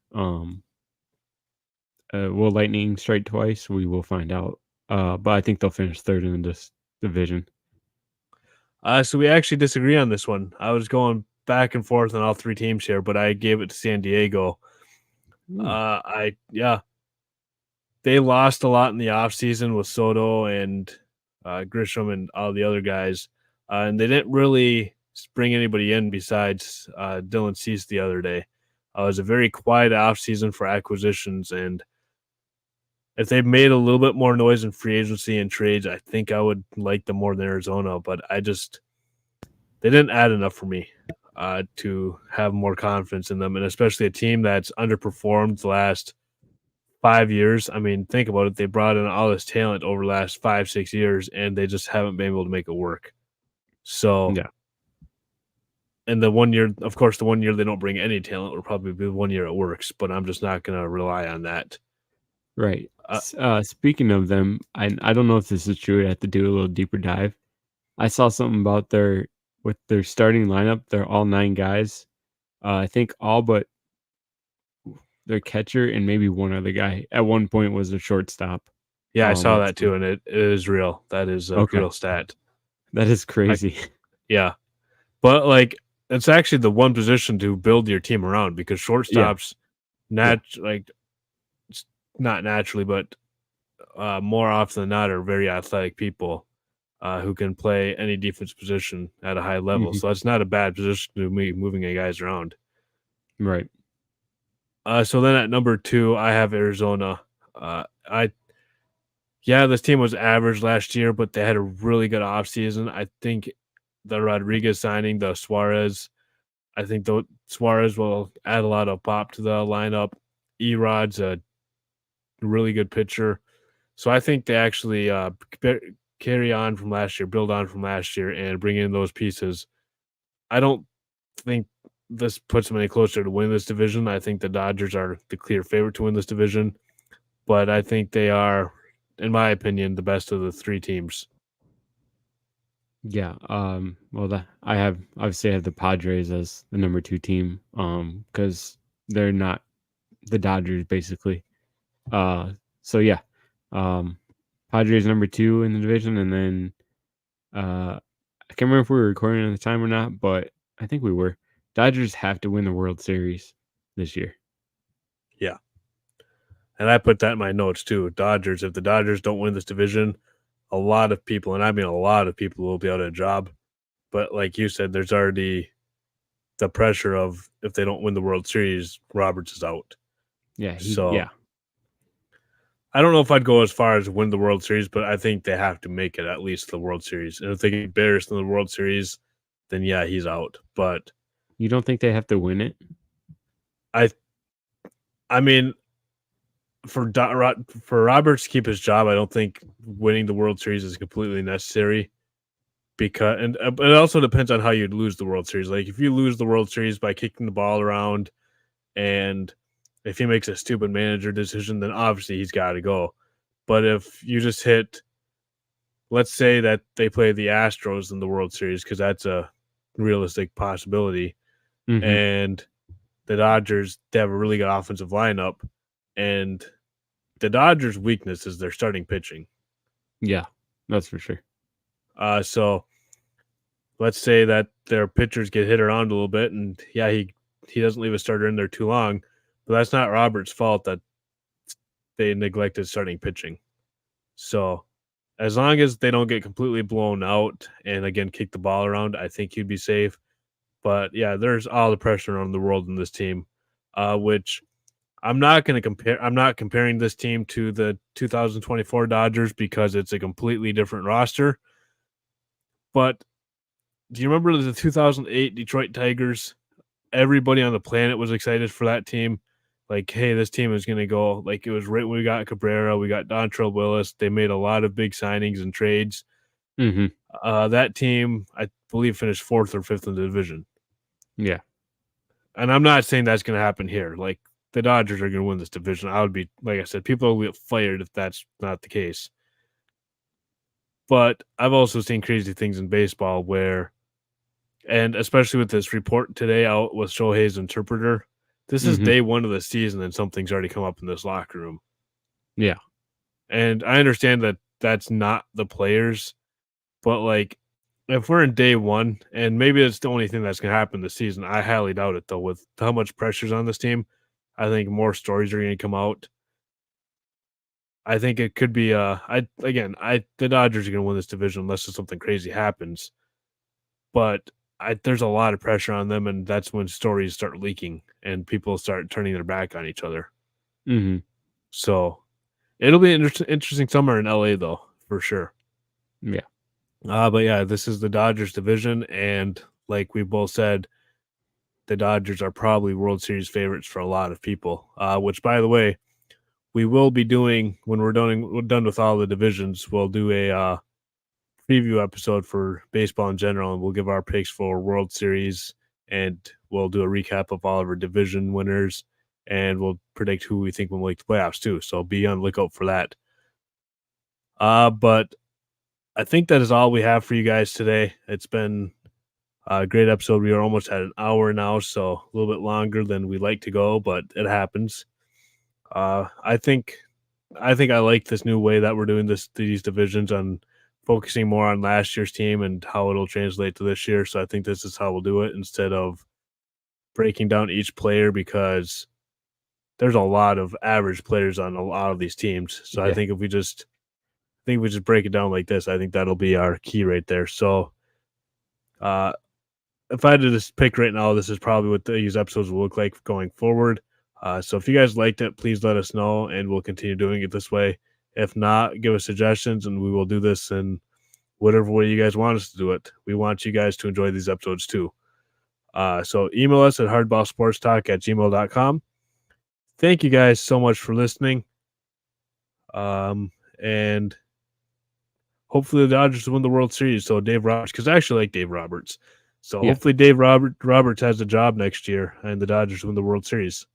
Will lightning strike twice? We will find out. But I think they'll finish 3rd in this division. So we actually disagree on this one. I was going back and forth on all three teams here, but I gave it to San Diego. Ooh, They lost a lot in the offseason with Soto and Grisham and all the other guys, and they didn't really bring anybody in besides Dylan Cease the other day. It was a very quiet offseason for acquisitions, and if they made a little bit more noise in free agency and trades, I think I would like them more than Arizona, but they didn't add enough for me to have more confidence in them, and especially a team that's underperformed the last 5 years. I mean, think about it. They brought in all this talent over the last 5, 6 years, and they just haven't been able to make it work. So, yeah, and the 1 year, of course, the 1 year they don't bring any talent will probably be the 1 year it works, but I'm just not going to rely on that. right. Uh, Speaking of them, I don't know if this is true. I have to do a little deeper dive. I saw something about their starting lineup. They're all 9 guys. I think all but their catcher and maybe one other guy at one point was a shortstop. yeah, I saw that So too, and it is real. That is a okay, real stat. that is I, crazy. yeah, but like it's actually the one position to build your team around because Yeah, shortstops, yeah. like not naturally, but more often than not, are very athletic people who can play any defense position at a high level. Mhm. So that's not a bad position to be moving a guys around. Right. So then at number 2, I have Arizona. I Yeah, this team was average last year, but they had a really good offseason. I think the Rodriguez signing, the Suarez, I think the Suarez will add a lot of pop to the lineup. Erod's a really good pitcher. So I think they actually carry on from last year, build on from last year, and bring in those pieces. I don't think this puts them any closer to win this division. I think the Dodgers are the clear favorite to win this division, but I think they are, in my opinion, the best of the three teams. Yeah. Well, that I have the Padres as the number 2 team. Because they're not the Dodgers basically. So yeah. Um, Padres number 2 in the division, and then I can't remember if we were recording at the time or not, but I think we were. Dodgers have to win the World Series this year. Yeah. And I put that in my notes too. Dodgers, if the Dodgers don't win this division, a lot of people, and I mean a lot of people, will be out of a job. But like you said, there's already the pressure of if they don't win the World Series, Roberts is out. Yeah, So yeah. I don't know if I'd go as far as win the World Series, but I think they have to make it at least the World Series. And if they get embarrassed in the World Series, then yeah, he's out. But You don't think they have to win it? I, I mean, for Roberts to keep his job, I don't think winning the World Series is completely necessary. Because and it also depends on how you'd lose the World Series. Like if you lose the World Series by kicking the ball around, and if he makes a stupid manager decision, then obviously he's got to go. But if you just hit, let's say that they play the Astros in the World Series because that's a realistic possibility, Mhm. and the Dodgers, they have a really good offensive lineup, and the Dodgers' weakness is their starting pitching. Yeah. That's for sure. So let's say that their pitchers get hit around a little bit, and yeah, he doesn't leave a starter in there too long, but that's not Robert's fault that they neglected starting pitching. So as long as they don't get completely blown out and again kick the ball around, I think he'd be safe. But yeah, there's all the pressure on the world in this team, which I'm not going to compare. I'm not comparing this team to the 2024 Dodgers because it's a completely different roster. But do you remember the 2008 Detroit Tigers? Everybody on the planet was excited for that team. Like, hey, this team is going to go. Like, it was right when we got Cabrera, we got Dontrell Willis. They made a lot of big signings and trades. Mhm. That team, I believe, finished fourth or fifth in the division. Yeah. And I'm not saying that's going to happen here. Like, the Dodgers are going to win this division. I would be, like I said, people will get fired if that's not the case. But I've also seen crazy things in baseball where, and especially with this report today out with Shohei's interpreter, this is Mhm. day one of the season and something's already come up in this locker room. Yeah. And I understand that that's not the players, but like if we're in day one, and maybe it's the only thing that's gonna happen this season, I highly doubt it though. With how much pressure's on this team, I think more stories are gonna come out. I think it could be the Dodgers are gonna win this division unless something crazy happens. But there's a lot of pressure on them, and that's when stories start leaking and people start turning their back on each other. Mhm. So it'll be an interesting summer in LA though, for sure. Yeah. But yeah, this is the Dodgers division, and like we both said, the Dodgers are probably World Series favorites for a lot of people. Which, by the way, we will be doing when we're done with all the divisions. We'll do a preview episode for baseball in general, and we'll give our picks for World Series, and we'll do a recap of all of our division winners, and we'll predict who we think will make the playoffs too. So be on the lookout for that. But I think that is all we have for you guys today. It's been a great episode. We are almost at an hour now, so a little bit longer than we like to go, but it happens. Uh, I think I like this new way that we're doing these divisions on focusing more on last year's team and how it'll translate to this year. So I think this is how we'll do it instead of breaking down each player because there's a lot of average players on a lot of these teams. So I Yeah. think if we just break it down like this, I think that'll be our key right there. So uh if I had to just pick right now, this is probably what these episodes will look like going forward. So if you guys liked it, please let us know, and we'll continue doing it this way. If not, give us suggestions, and we will do this in whatever way you guys want us to do it. We want you guys to enjoy these episodes too. So email us at hardballsportstalk@gmail.com. Thank you guys so much for listening. And hopefully the Dodgers win the World Series. So Dave Roberts, because I actually like Dave Roberts. So Yeah. hopefully Roberts has a job next year and the Dodgers win the World Series.